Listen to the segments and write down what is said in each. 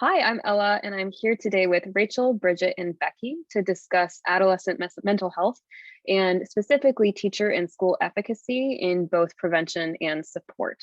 Hi, I'm Ella, and I'm here today with Rachel, Bridget, and Becky to discuss adolescent mental health and specifically teacher and school efficacy in both prevention and support.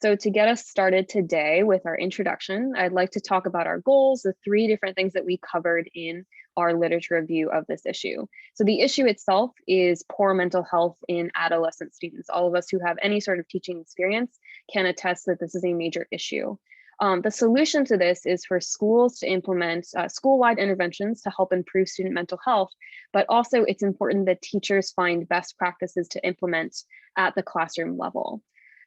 So to get us started today with our introduction, I'd like to talk about our goals, the three different things that we covered in our literature review of this issue. So the issue itself is poor mental health in adolescent students. All of us who have any sort of teaching experience can attest that this is a major issue. The solution to this is for schools to implement school-wide interventions to help improve student mental health, but also it's important that teachers find best practices to implement at the classroom level.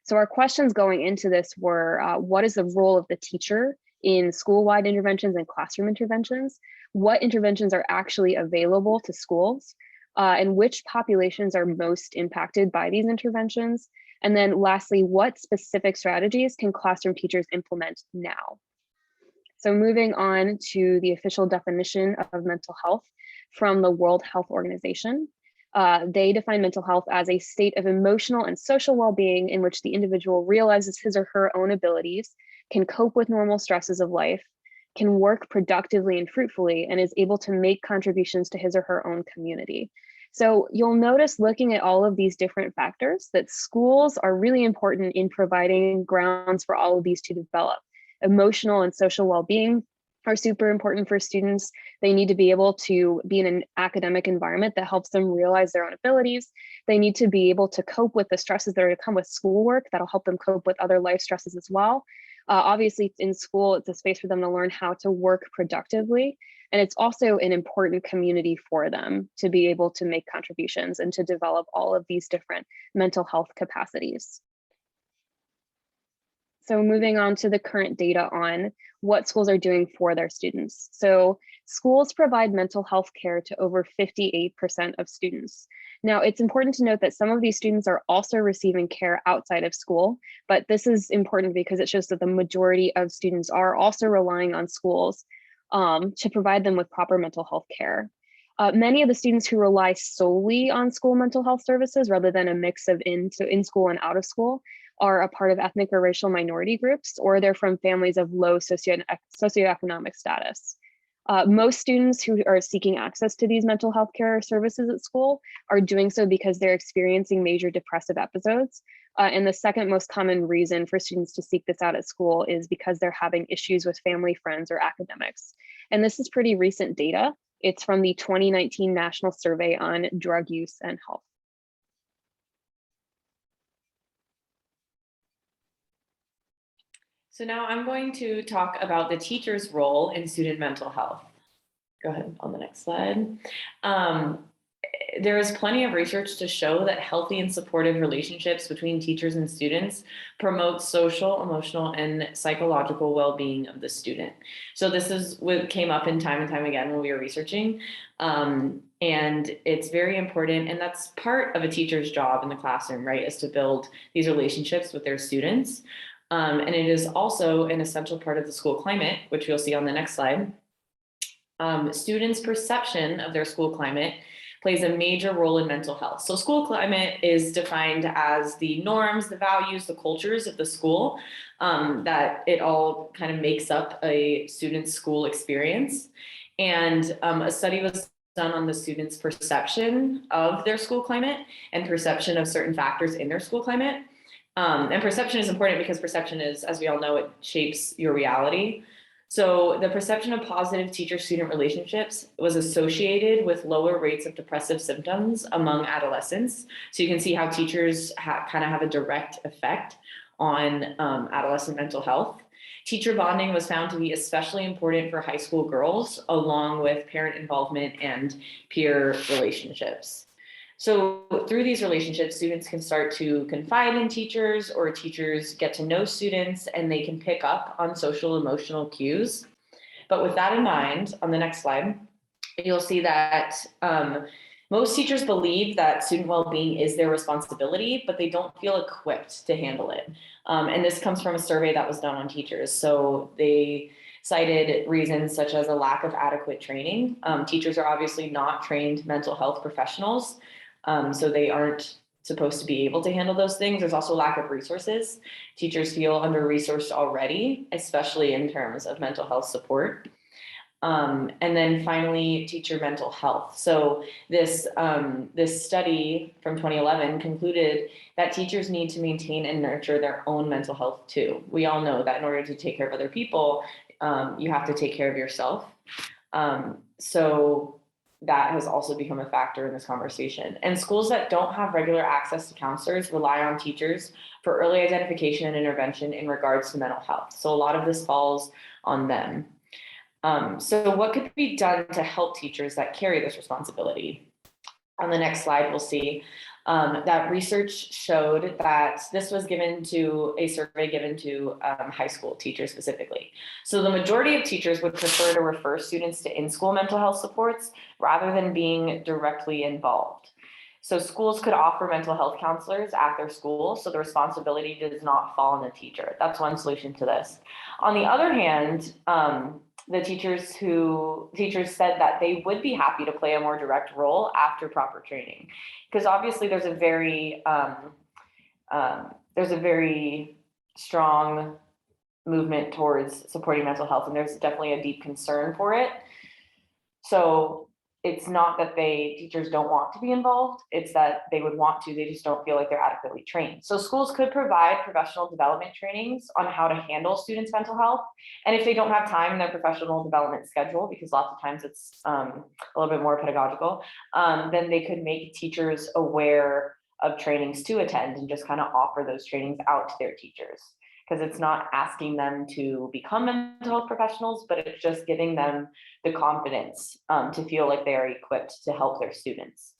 So our questions going into this were, what is the role of the teacher in school-wide interventions and classroom interventions? What interventions are actually available to schools? And which populations are most impacted by these interventions? And then lastly, what specific strategies can classroom teachers implement now? So moving on to the official definition of mental health from the World Health Organization. They define mental health as a state of emotional and social well-being in which the individual realizes his or her own abilities, can cope with normal stresses of life, can work productively and fruitfully, and is able to make contributions to his or her own community. So you'll notice looking at all of these different factors that schools are really important in providing grounds for all of these to develop. Emotional and social well-being are super important for students. They need to be able to be in an academic environment that helps them realize their own abilities. They need to be able to cope with the stresses that are to come with schoolwork that'll help them cope with other life stresses as well. Obviously, in school, it's a space for them to learn how to work productively. And it's also an important community for them to be able to make contributions and to develop all of these different mental health capacities. So moving on to the current data on what schools are doing for their students. So schools provide mental health care to over 58% of students. Now, it's important to note that some of these students are also receiving care outside of school, but this is important because it shows that the majority of students are also relying on schools to provide them with proper mental health care. Many of the students who rely solely on school mental health services rather than a mix of in school and out of school are a part of ethnic or racial minority groups, or they're from families of low socioeconomic status. Most students who are seeking access to these mental health care services at school are doing so because they're experiencing major depressive episodes. And the second most common reason for students to seek this out at school is because they're having issues with family, friends, or academics. And this is pretty recent data. It's from the 2019 National Survey on Drug Use and Health. So now I'm going to talk about the teacher's role in student mental health. Go ahead on the next slide. There is plenty of research to show that healthy and supportive relationships between teachers and students promote social, emotional, and psychological well-being of the student. So this is what came up in time and time again when we were researching. And it's very important. And that's part of a teacher's job in the classroom, right, is to build these relationships with their students. And it is also an essential part of the school climate, which you'll see on the next slide. Students' perception of their school climate plays a major role in mental health. So school climate is defined as the norms, the values, the cultures of the school, that it all kind of makes up a student's school experience. And a study was done on the students' perception of their school climate and perception of certain factors in their school climate. And perception is important because perception is, as we all know, it shapes your reality. So the perception of positive teacher-student relationships was associated with lower rates of depressive symptoms among adolescents. So you can see how teachers kind of have a direct effect on adolescent mental health. Teacher bonding was found to be especially important for high school girls, along with parent involvement and peer relationships. So through these relationships, students can start to confide in teachers, or teachers get to know students, and they can pick up on social emotional cues. But with that in mind, on the next slide, you'll see that most teachers believe that student well-being is their responsibility, but they don't feel equipped to handle it. And this comes from a survey that was done on teachers. So they cited reasons such as a lack of adequate training. Teachers are obviously not trained mental health professionals. So they aren't supposed to be able to handle those things. There's also lack of resources. Teachers feel under-resourced already, especially in terms of mental health support. And then finally, teacher mental health. So this study from 2011 concluded that teachers need to maintain and nurture their own mental health too. We all know that in order to take care of other people, you have to take care of yourself. So that has also become a factor in this conversation. And schools that don't have regular access to counselors rely on teachers for early identification and intervention in regards to mental health. So a lot of this falls on them. So what could be done to help teachers that carry this responsibility? On the next slide, we'll see that research showed that this was given to a survey given to high school teachers specifically. So the majority of teachers would prefer to refer students to in-school mental health supports rather than being directly involved. So schools could offer mental health counselors at their school, so the responsibility does not fall on the teacher. That's one solution to this. On the other hand, the teachers said that they would be happy to play a more direct role after proper training, because obviously there's a very strong movement towards supporting mental health, and there's definitely a deep concern for it. So it's not that teachers don't want to be involved, it's that they would want to, they just don't feel like they're adequately trained. So schools could provide professional development trainings on how to handle students' mental health. And if they don't have time in their professional development schedule, because lots of times it's a little bit more pedagogical, then they could make teachers aware of trainings to attend and just kind of offer those trainings out to their teachers. Because it's not asking them to become mental health professionals, but it's just giving them the confidence to feel like they are equipped to help their students.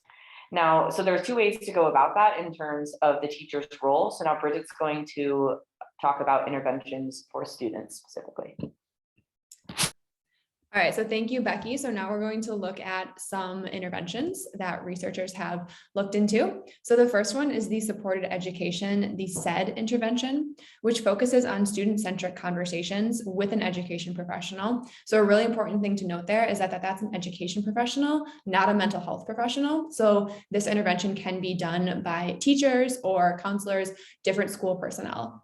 Now, so there are two ways to go about that in terms of the teacher's role. So now Bridget's going to talk about interventions for students specifically. All right, so thank you, Becky. So now we're going to look at some interventions that researchers have looked into. So the first one is the supported education, the SED intervention, which focuses on student-centric conversations with an education professional. So a really important thing to note there is that that's an education professional, not a mental health professional. So this intervention can be done by teachers or counselors, different school personnel.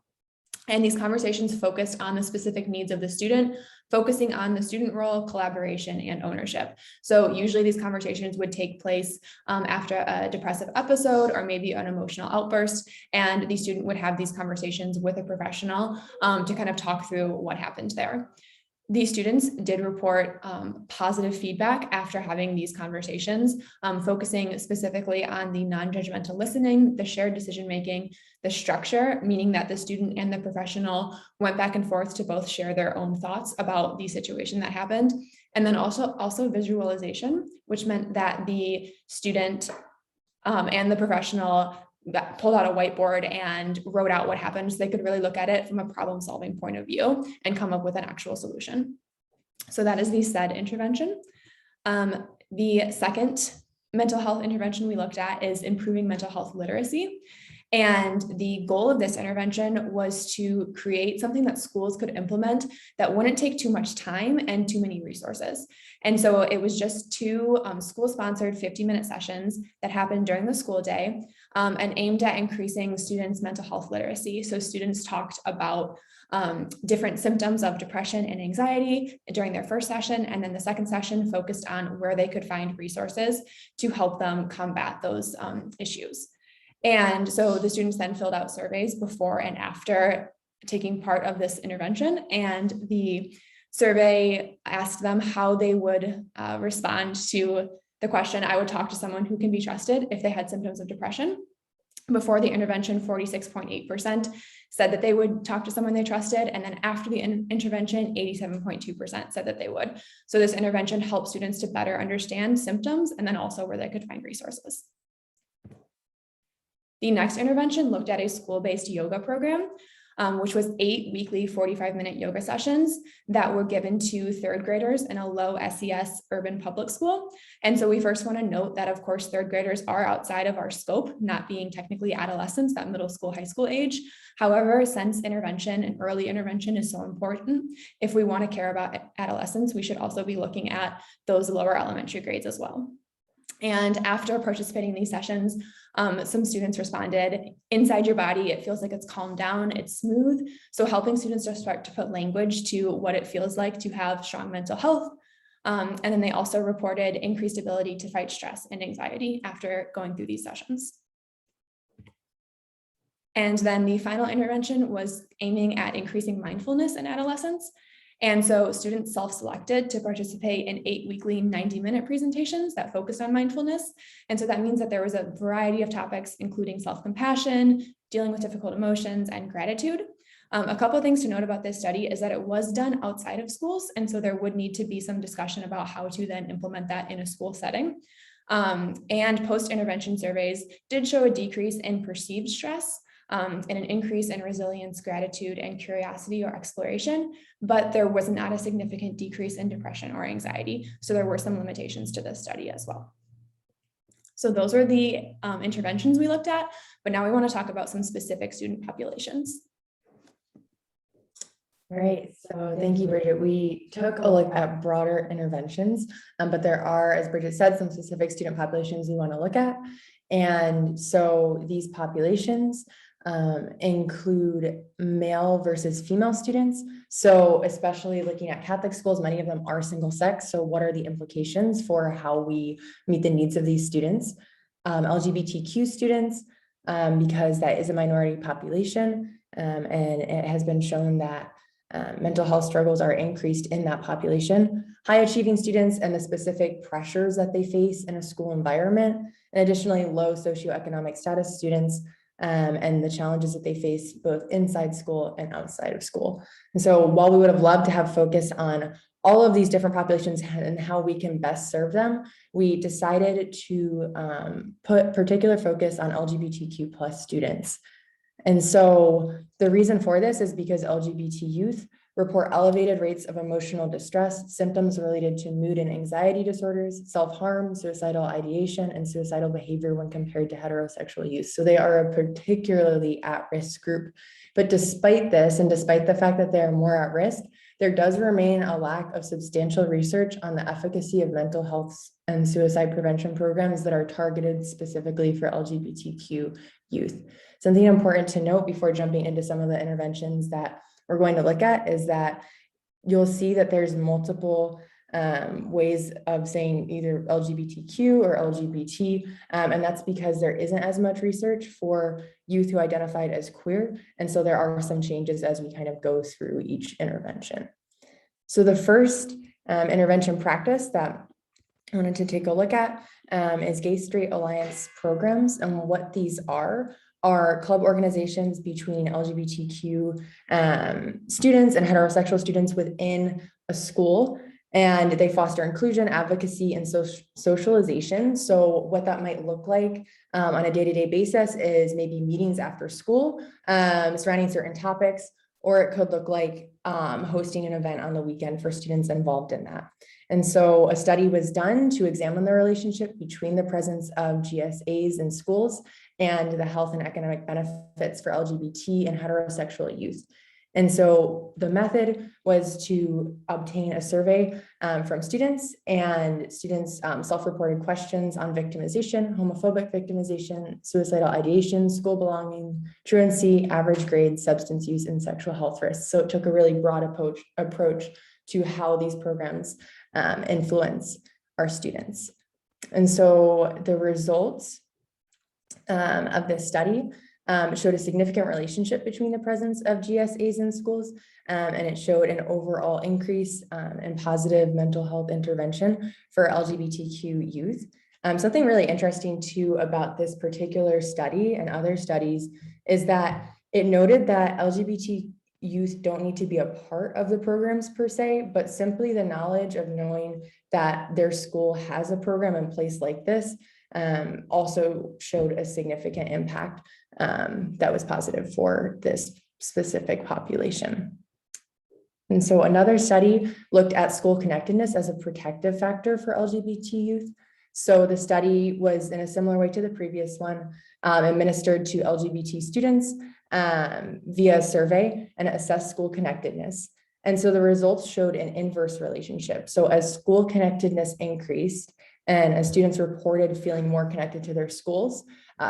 And these conversations focused on the specific needs of the student, focusing on the student role, collaboration, and ownership. So usually these conversations would take place after a depressive episode or maybe an emotional outburst, and the student would have these conversations with a professional to kind of talk through what happened there. These students did report positive feedback after having these conversations, focusing specifically on the non-judgmental listening, the shared decision-making, the structure, meaning that the student and the professional went back and forth to both share their own thoughts about the situation that happened. And then also visualization, which meant that the student and the professional pulled out a whiteboard and wrote out what happened, so they could really look at it from a problem-solving point of view and come up with an actual solution. So that is the SED intervention. The second mental health intervention we looked at is improving mental health literacy. And the goal of this intervention was to create something that schools could implement that wouldn't take too much time and too many resources. And so it was just two school-sponsored 50-minute sessions that happened during the school day and aimed at increasing students' mental health literacy. So students talked about different symptoms of depression and anxiety during their first session, and then the second session focused on where they could find resources to help them combat those issues. And so the students then filled out surveys before and after taking part of this intervention, and the survey asked them how they would respond to the question, I would talk to someone who can be trusted, if they had symptoms of depression. Before the intervention, 46.8% said that they would talk to someone they trusted, and then after the intervention, 87.2% said that they would. So this intervention helped students to better understand symptoms and then also where they could find resources. The next intervention looked at a school-based yoga program, which was 8 weekly 45-minute yoga sessions that were given to third graders in a low SES urban public school. And so we first want to note that, of course, third graders are outside of our scope, not being technically adolescents, that middle school, high school age. However, since intervention and early intervention is so important, if we want to care about adolescents, we should also be looking at those lower elementary grades as well. And after participating in these sessions, some students responded, inside your body, it feels like it's calmed down, it's smooth. So helping students to start to put language to what it feels like to have strong mental health. And then they also reported increased ability to fight stress and anxiety after going through these sessions. And then the final intervention was aiming at increasing mindfulness in adolescents. And so students self-selected to participate in 8 weekly 90-minute presentations that focused on mindfulness. And so that means that there was a variety of topics, including self-compassion, dealing with difficult emotions, and gratitude. A couple of things to note about this study is that it was done outside of schools. And so there would need to be some discussion about how to then implement that in a school setting. And post-intervention surveys did show a decrease in perceived stress, and an increase in resilience, gratitude, and curiosity or exploration, but there was not a significant decrease in depression or anxiety. So there were some limitations to this study as well. So those were the interventions we looked at, but now we want to talk about some specific student populations. All right, so thank you, Bridget. We took a look at broader interventions, but there are, as Bridget said, some specific student populations we want to look at. And so these populations include male versus female students. So especially looking at Catholic schools, many of them are single sex. So what are the implications for how we meet the needs of these students? LGBTQ students, because that is a minority population, and it has been shown that mental health struggles are increased in that population. High achieving students and the specific pressures that they face in a school environment, and additionally low socioeconomic status students, and the challenges that they face both inside school and outside of school. And so while we would have loved to have focus on all of these different populations and how we can best serve them, we decided to put particular focus on LGBTQ plus students. And so the reason for this is because LGBT youth report elevated rates of emotional distress, symptoms related to mood and anxiety disorders, self-harm, suicidal ideation, and suicidal behavior when compared to heterosexual youth. So they are a particularly at-risk group. But despite this, and despite the fact that they are more at risk, there does remain a lack of substantial research on the efficacy of mental health and suicide prevention programs that are targeted specifically for LGBTQ youth. Something important to note before jumping into some of the interventions that we're going to look at is that you'll see that there's multiple ways of saying either LGBTQ or LGBT, and that's because there isn't as much research for youth who identified as queer, and so there are some changes as we kind of go through each intervention. So the first intervention practice that I wanted to take a look at is Gay-Straight Alliance programs, and what these are club organizations between LGBTQ students and heterosexual students within a school, and they foster inclusion, advocacy, and socialization. So what that might look like on a day-to-day basis is maybe meetings after school surrounding certain topics, or it could look like hosting an event on the weekend for students involved in that. And so a study was done to examine the relationship between the presence of GSAs in schools and the health and economic benefits for LGBT and heterosexual youth. And so the method was to obtain a survey from students, and students self-reported questions on victimization, homophobic victimization, suicidal ideation, school belonging, truancy, average grades, substance use, and sexual health risks. So it took a really broad approach to how these programs influence our students. And so the results of this study showed a significant relationship between the presence of GSAs in schools, and it showed an overall increase in positive mental health intervention for LGBTQ youth. Something really interesting too about this particular study and other studies is that it noted that LGBT youth don't need to be a part of the programs per se, but simply the knowledge of knowing that their school has a program in place like this also showed a significant impact that was positive for this specific population. And so another study looked at school connectedness as a protective factor for LGBT youth. So the study was in a similar way to the previous one, administered to LGBT students via survey, and assessed school connectedness. And so the results showed an inverse relationship. So as school connectedness increased, And as students reported feeling more connected to their schools,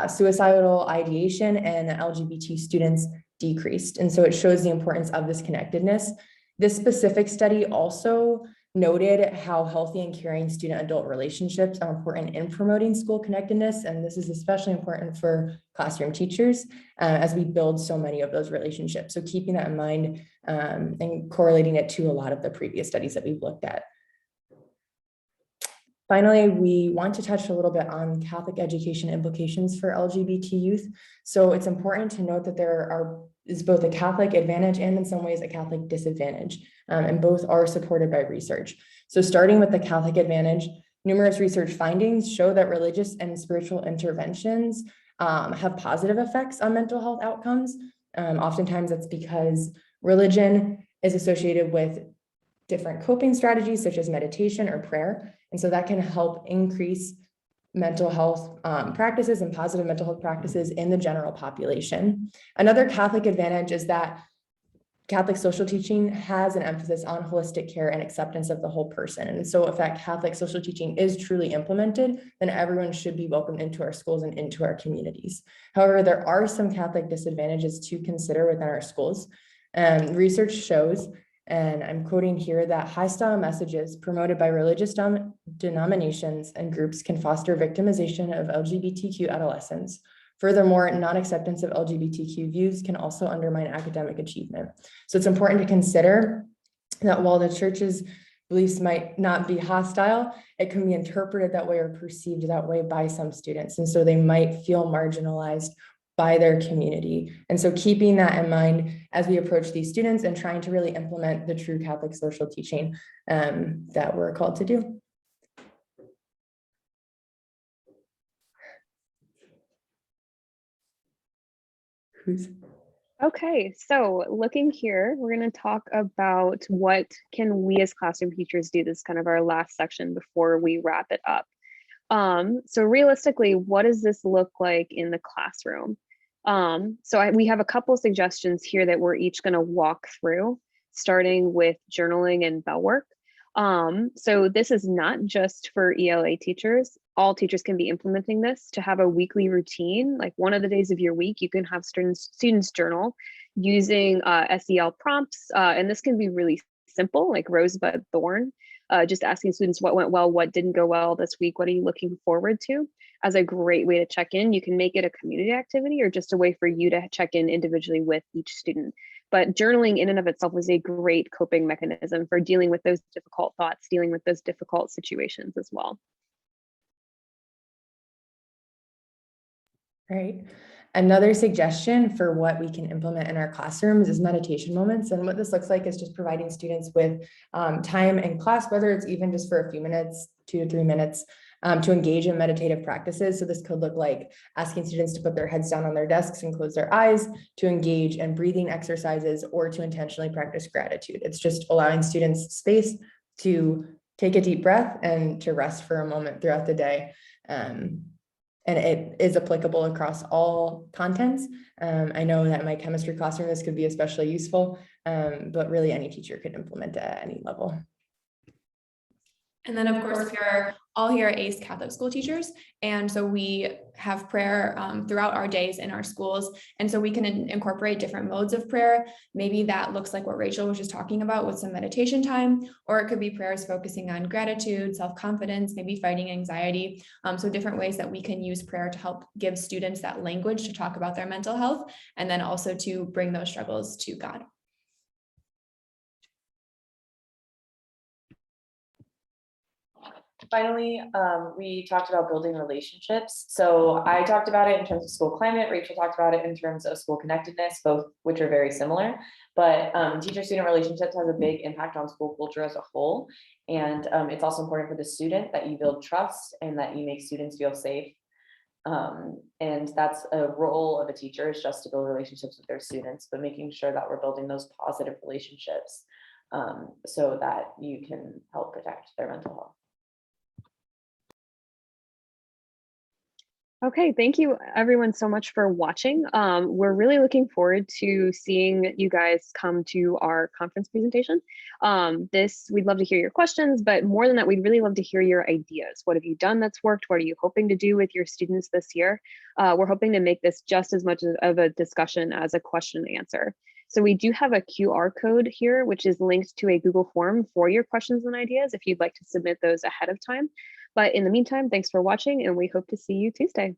suicidal ideation and LGBT students decreased. And so it shows the importance of this connectedness. This specific study also noted how healthy and caring student-adult relationships are important in promoting school connectedness. And this is especially important for classroom teachers as we build so many of those relationships. So keeping that in mind and correlating it to a lot of the previous studies that we've looked at. Finally, we want to touch a little bit on Catholic education implications for LGBT youth. So it's important to note that there is both a Catholic advantage and in some ways a Catholic disadvantage, and both are supported by research. So starting with the Catholic advantage, numerous research findings show that religious and spiritual interventions have positive effects on mental health outcomes. Oftentimes that's because religion is associated with different coping strategies such as meditation or prayer. And so that can help increase mental health practices and positive mental health practices in the general population. Another Catholic advantage is that Catholic social teaching has an emphasis on holistic care and acceptance of the whole person. And so if that Catholic social teaching is truly implemented, then everyone should be welcomed into our schools and into our communities. However, there are some Catholic disadvantages to consider within our schools. Research shows, and I'm quoting here, that hostile messages promoted by religious denominations and groups can foster victimization of LGBTQ adolescents. Furthermore, non-acceptance of LGBTQ views can also undermine academic achievement. So it's important to consider that while the church's beliefs might not be hostile, it can be interpreted that way or perceived that way by some students. And so they might feel marginalized by their community. And so keeping that in mind as we approach these students and trying to really implement the true Catholic social teaching that we're called to do. Okay, so looking here, we're going to talk about what can we as classroom teachers do. This is kind of our last section before we wrap it up. So realistically, what does this look like in the classroom? We have a couple suggestions here that we're each going to walk through, starting with journaling and bell work. So this is not just for ELA teachers. All teachers can be implementing this to have a weekly routine. Like one of the days of your week, you can have students journal using SEL prompts. And this can be really simple, like Rosebud Thorn, just asking students what went well, what didn't go well this week, what are you looking forward to, as a great way to check in. You can make it a community activity or just a way for you to check in individually with each student. But journaling in and of itself is a great coping mechanism for dealing with those difficult thoughts, dealing with those difficult situations as well. Right. Another suggestion for what we can implement in our classrooms is meditation moments. And what this looks like is just providing students with time in class, whether it's even just for a few minutes, 2 to 3 minutes, to engage in meditative practices. So this could look like asking students to put their heads down on their desks and close their eyes, to engage in breathing exercises, or to intentionally practice gratitude. It's just allowing students space to take a deep breath and to rest for a moment throughout the day. And it is applicable across all contents. I know that in my chemistry classroom, this could be especially useful, but really any teacher could implement it at any level. And then of course, we are all here at ACE Catholic school teachers. And so we have prayer throughout our days in our schools. And so we can incorporate different modes of prayer. Maybe that looks like what Rachel was just talking about with some meditation time, or it could be prayers focusing on gratitude, self-confidence, maybe fighting anxiety. So different ways that we can use prayer to help give students that language to talk about their mental health, and then also to bring those struggles to God. Finally, we talked about building relationships. So I talked about it in terms of school climate. Rachel talked about it in terms of school connectedness, both which are very similar. But teacher-student relationships has a big impact on school culture as a whole. And it's also important for the student that you build trust and that you make students feel safe. And that's a role of a teacher, is just to build relationships with their students, but making sure that we're building those positive relationships so that you can help protect their mental health. Okay, thank you everyone so much for watching. We're really looking forward to seeing you guys come to our conference presentation. We'd love to hear your questions, but more than that, we'd really love to hear your ideas. What have you done that's worked? What are you hoping to do with your students this year? We're hoping to make this just as much of a discussion as a question and answer. So we do have a QR code here, which is linked to a Google form for your questions and ideas if you'd like to submit those ahead of time. But in the meantime, thanks for watching, and we hope to see you Tuesday.